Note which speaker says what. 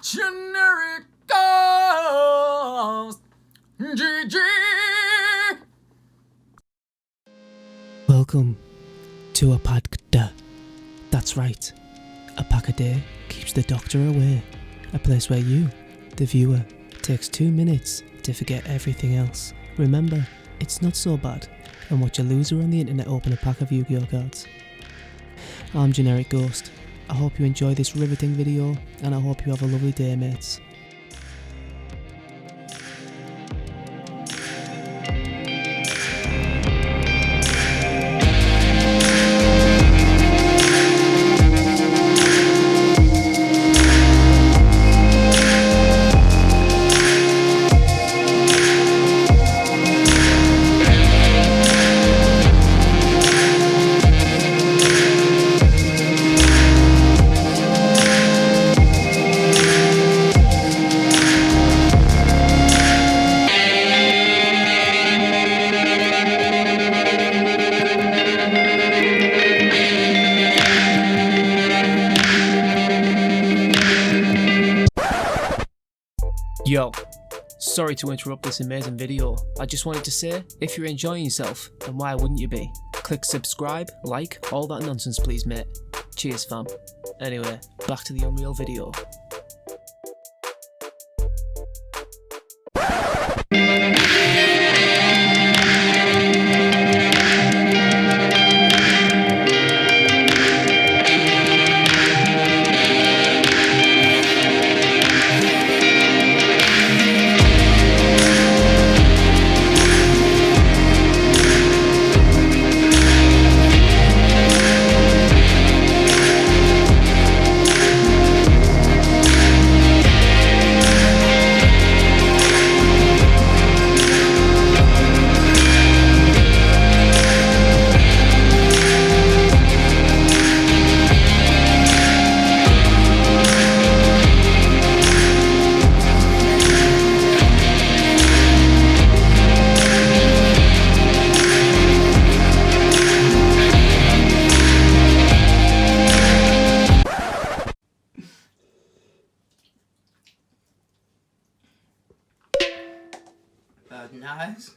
Speaker 1: Generic ghost. GG.
Speaker 2: Welcome to APADKTDA. That's right, APADKTDA keeps the doctor away. A place where you, the viewer, takes 2 minutes to forget everything else. Remember, it's not so bad, and watch a loser on the internet open a pack of Yu-Gi-Oh cards. I'm Generic Ghost. I hope you enjoy this riveting video, and I hope you have a lovely day, mates. Yo, sorry to interrupt this amazing video. I just wanted to say, if you're enjoying yourself, then why wouldn't you be? Click subscribe, like, all that nonsense please mate. Cheers fam. Anyway, back to the Unreal video.
Speaker 1: Nice.